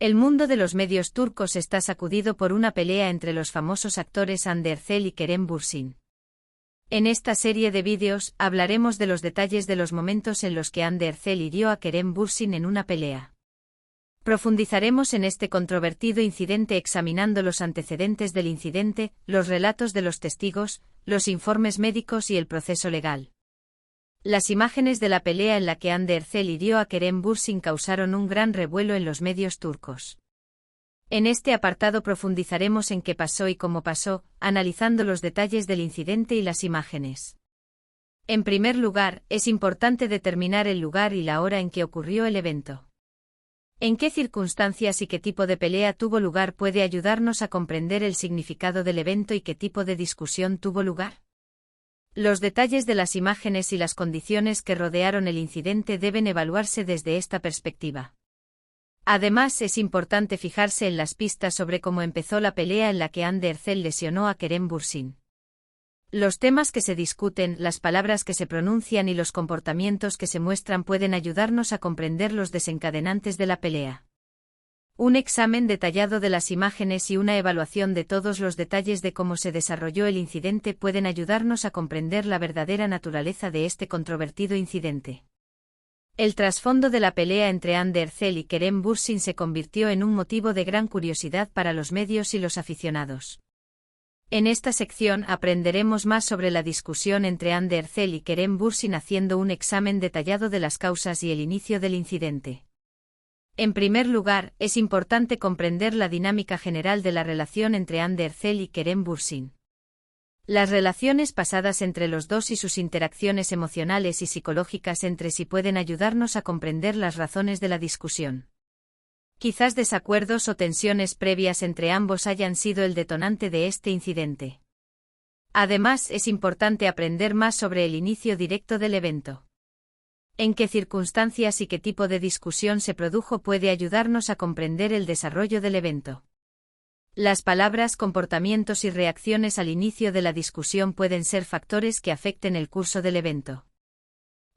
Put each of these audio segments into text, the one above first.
El mundo de los medios turcos está sacudido por una pelea entre los famosos actores Hande Erçel y Kerem Bürsin. En esta serie de vídeos, hablaremos de los detalles de los momentos en los que Hande Erçel hirió a Kerem Bürsin en una pelea. Profundizaremos en este controvertido incidente examinando los antecedentes del incidente, los relatos de los testigos, los informes médicos y el proceso legal. Las imágenes de la pelea en la que Hande Erçel hirió a Kerem Bürsin causaron un gran revuelo en los medios turcos. En este apartado profundizaremos en qué pasó y cómo pasó, analizando los detalles del incidente y las imágenes. En primer lugar, es importante determinar el lugar y la hora en que ocurrió el evento. En qué circunstancias y qué tipo de pelea tuvo lugar puede ayudarnos a comprender el significado del evento y qué tipo de discusión tuvo lugar. Los detalles de las imágenes y las condiciones que rodearon el incidente deben evaluarse desde esta perspectiva. Además, es importante fijarse en las pistas sobre cómo empezó la pelea en la que Hande Erçel lesionó a Kerem Bürsin. Los temas que se discuten, las palabras que se pronuncian y los comportamientos que se muestran pueden ayudarnos a comprender los desencadenantes de la pelea. Un examen detallado de las imágenes y una evaluación de todos los detalles de cómo se desarrolló el incidente pueden ayudarnos a comprender la verdadera naturaleza de este controvertido incidente. El trasfondo de la pelea entre Hande Erçel y Kerem Bürsin se convirtió en un motivo de gran curiosidad para los medios y los aficionados. En esta sección aprenderemos más sobre la discusión entre Hande Erçel y Kerem Bürsin haciendo un examen detallado de las causas y el inicio del incidente. En primer lugar, es importante comprender la dinámica general de la relación entre Hande Erçel y Kerem Bürsin. Las relaciones pasadas entre los dos y sus interacciones emocionales y psicológicas entre sí pueden ayudarnos a comprender las razones de la discusión. Quizás desacuerdos o tensiones previas entre ambos hayan sido el detonante de este incidente. Además, es importante aprender más sobre el inicio directo del evento. En qué circunstancias y qué tipo de discusión se produjo puede ayudarnos a comprender el desarrollo del evento. Las palabras, comportamientos y reacciones al inicio de la discusión pueden ser factores que afecten el curso del evento.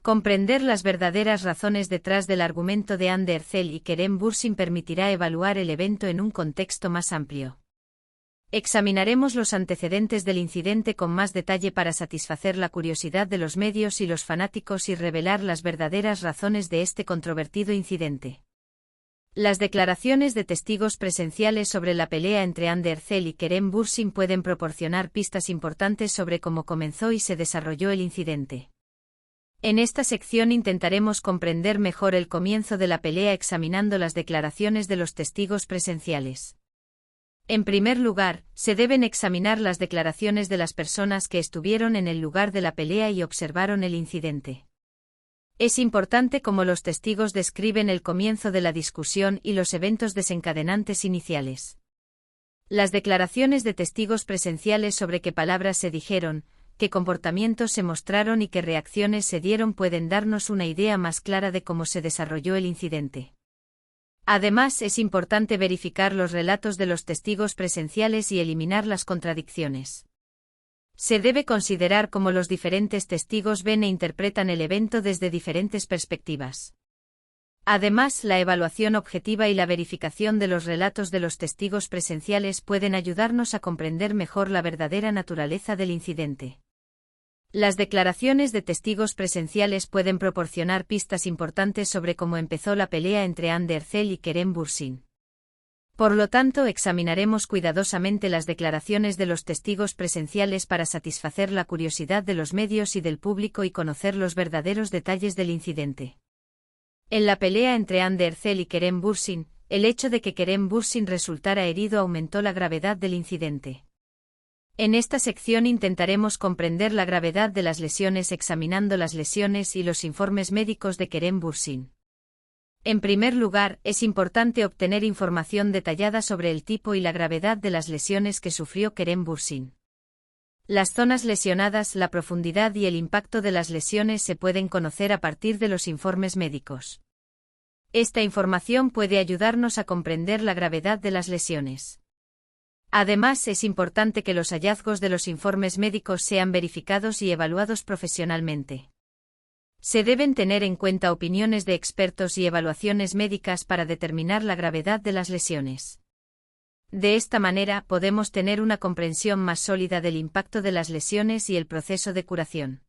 Comprender las verdaderas razones detrás del argumento de Hande Erçel y Kerem Bürsin permitirá evaluar el evento en un contexto más amplio. Examinaremos los antecedentes del incidente con más detalle para satisfacer la curiosidad de los medios y los fanáticos y revelar las verdaderas razones de este controvertido incidente. Las declaraciones de testigos presenciales sobre la pelea entre Hande Erçel y Kerem Bürsin pueden proporcionar pistas importantes sobre cómo comenzó y se desarrolló el incidente. En esta sección intentaremos comprender mejor el comienzo de la pelea examinando las declaraciones de los testigos presenciales. En primer lugar, se deben examinar las declaraciones de las personas que estuvieron en el lugar de la pelea y observaron el incidente. Es importante cómo los testigos describen el comienzo de la discusión y los eventos desencadenantes iniciales. Las declaraciones de testigos presenciales sobre qué palabras se dijeron, qué comportamientos se mostraron y qué reacciones se dieron pueden darnos una idea más clara de cómo se desarrolló el incidente. Además, es importante verificar los relatos de los testigos presenciales y eliminar las contradicciones. Se debe considerar cómo los diferentes testigos ven e interpretan el evento desde diferentes perspectivas. Además, la evaluación objetiva y la verificación de los relatos de los testigos presenciales pueden ayudarnos a comprender mejor la verdadera naturaleza del incidente. Las declaraciones de testigos presenciales pueden proporcionar pistas importantes sobre cómo empezó la pelea entre Hande Erçel y Kerem Bürsin. Por lo tanto, examinaremos cuidadosamente las declaraciones de los testigos presenciales para satisfacer la curiosidad de los medios y del público y conocer los verdaderos detalles del incidente. En la pelea entre Hande Erçel y Kerem Bürsin, el hecho de que Kerem Bürsin resultara herido aumentó la gravedad del incidente. En esta sección intentaremos comprender la gravedad de las lesiones examinando las lesiones y los informes médicos de Kerem Bürsin. En primer lugar, es importante obtener información detallada sobre el tipo y la gravedad de las lesiones que sufrió Kerem Bürsin. Las zonas lesionadas, la profundidad y el impacto de las lesiones se pueden conocer a partir de los informes médicos. Esta información puede ayudarnos a comprender la gravedad de las lesiones. Además, es importante que los hallazgos de los informes médicos sean verificados y evaluados profesionalmente. Se deben tener en cuenta opiniones de expertos y evaluaciones médicas para determinar la gravedad de las lesiones. De esta manera podemos tener una comprensión más sólida del impacto de las lesiones y el proceso de curación.